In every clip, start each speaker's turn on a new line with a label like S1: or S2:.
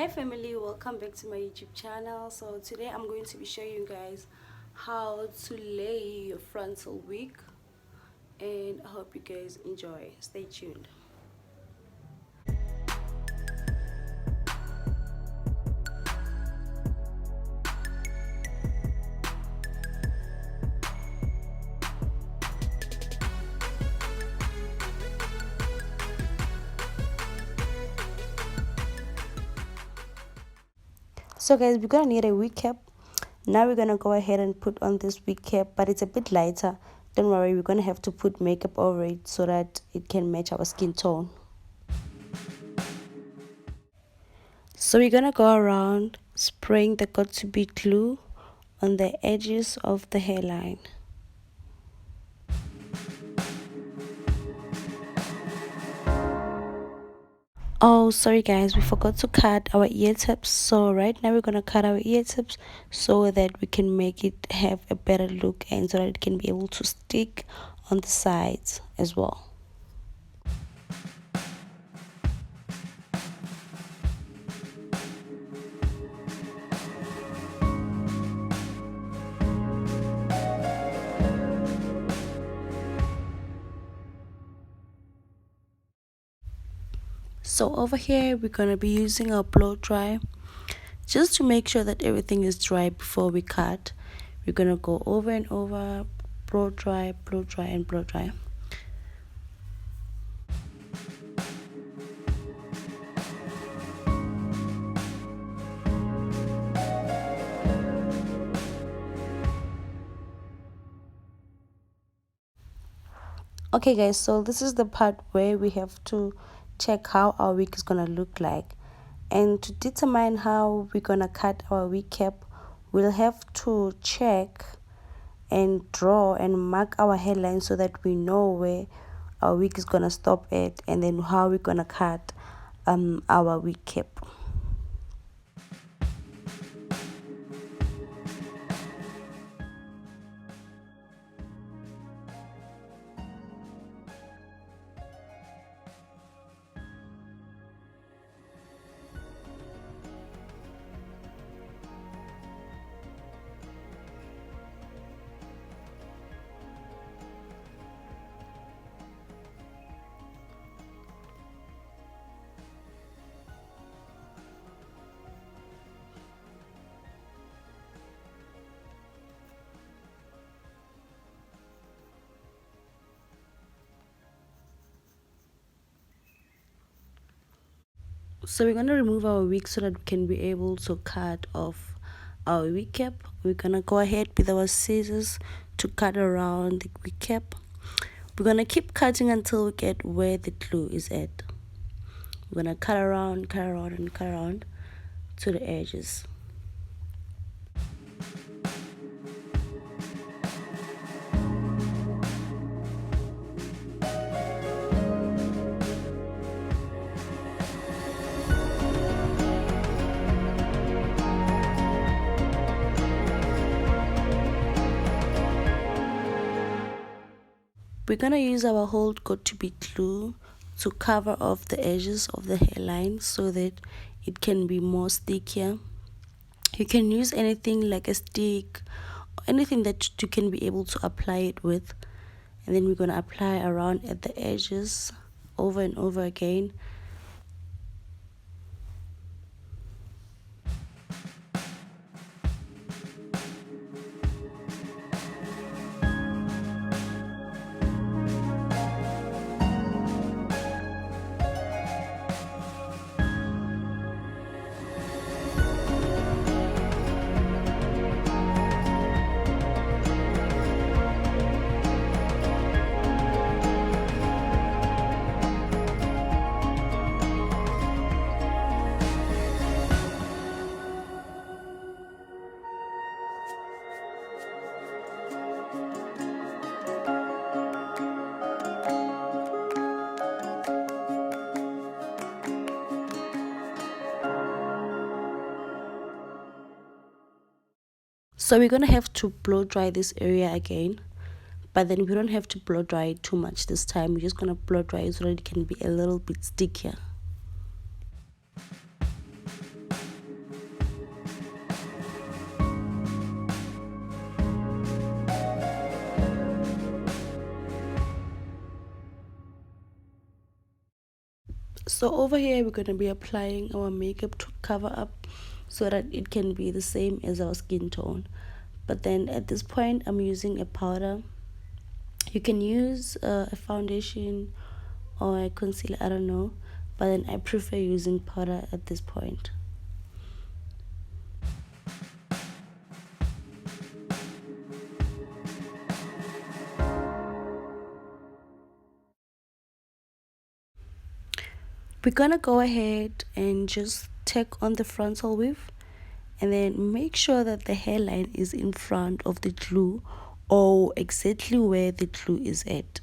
S1: Hi family, welcome back to my YouTube channel. So today I'm going to be showing you guys how to lay your frontal wig, and I hope you guys enjoy. Stay tuned. So guys, we're gonna need a wig cap. Now we're gonna go ahead and put on this wig cap, but it's a bit lighter. Don't worry, we're gonna have to put makeup over it so that it can match our skin tone. So we're gonna go around spraying the got to be glue on the edges of the hairline. Oh, sorry guys, we forgot to cut our ear tips. So right now we're gonna cut our ear tips so that we can make it have a better look and so that it can be able to stick on the sides as well. So over here we're gonna be using our blow dry just to make sure that everything is dry before we cut. We're gonna go over and over, blow dry, and blow dry. Okay guys, so this is the part where we have to check how our wig is gonna look like, and to determine how we're gonna cut our wig cap, we'll have to check and draw and mark our hairline so that we know where our wig is gonna stop at, and then how we're gonna cut our wig cap. So we're gonna remove our wig so that we can be able to cut off our wig cap. We're gonna go ahead with our scissors to cut around the wig cap. We're gonna keep cutting until we get where the glue is at. We're gonna cut around, and cut around to the edges. We're gonna use our hold got to be glue to cover off the edges of the hairline so that it can be more stickier. You can use anything like a stick, anything that you can be able to apply it with, and then we're gonna apply around at the edges over and over again. So we're gonna have to blow dry this area again, but then we don't have to blow dry it too much this time. We're just gonna blow dry it so that it can be a little bit stickier. So over here we're going to be applying our makeup to cover up so that it can be the same as our skin tone. But then at this point I'm using a powder. You can use a foundation or a concealer, I don't know, but then I prefer using powder at this point. We're gonna go ahead and just tack on the frontal wave, and then make sure that the hairline is in front of the glue or exactly where the glue is at.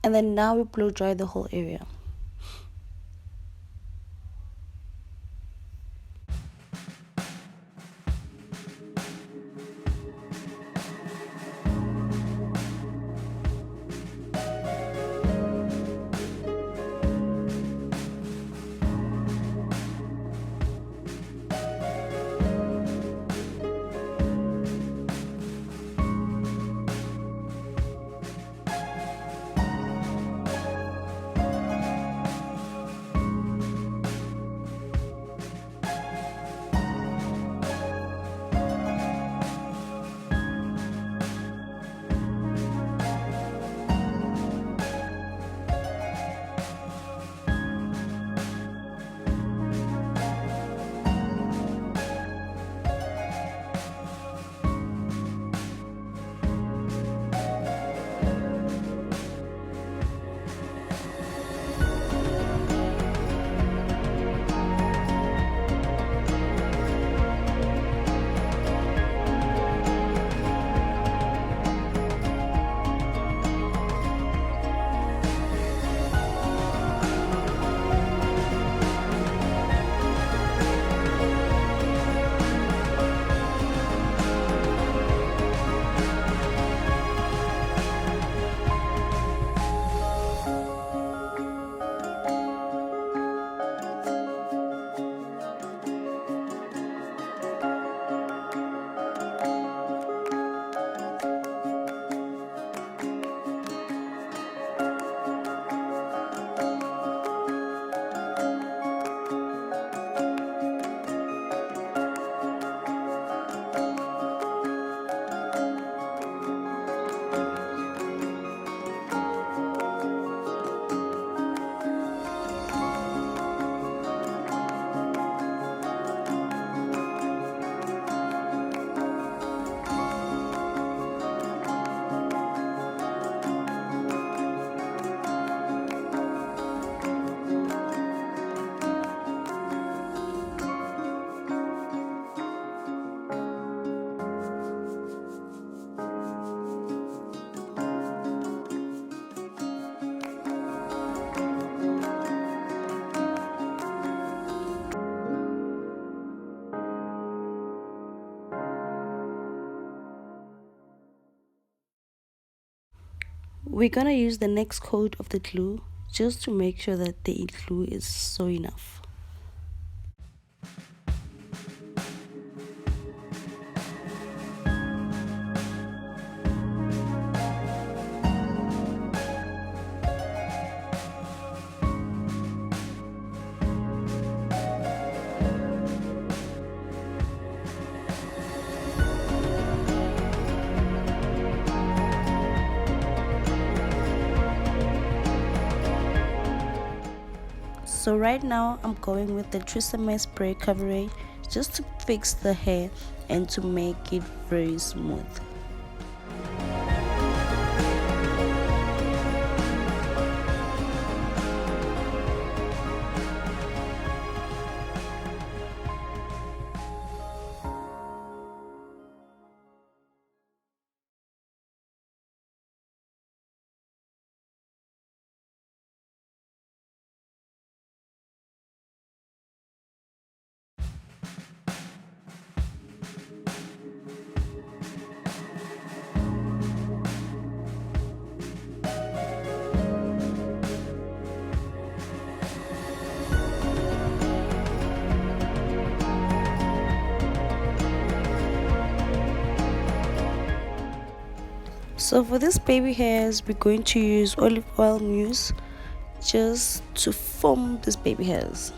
S1: And then now we blow dry the whole area. We're gonna use the next coat of the glue just to make sure that the glue is so enough. So right now I'm going with the Tresemme spray coverage just to fix the hair and to make it very smooth. So for this baby hairs, we're going to use olive oil mousse just to form this baby hairs.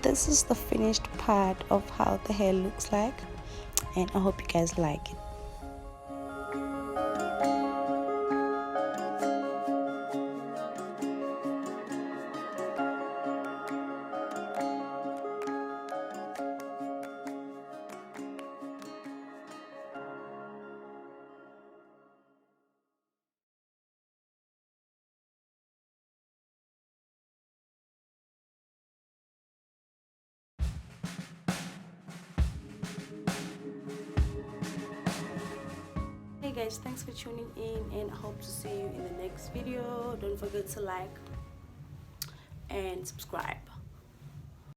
S1: This is the finished part of how the hair looks like, and I hope you guys like it. Hey guys, thanks for tuning in, and I hope to see you in the next video. Don't forget to like and subscribe.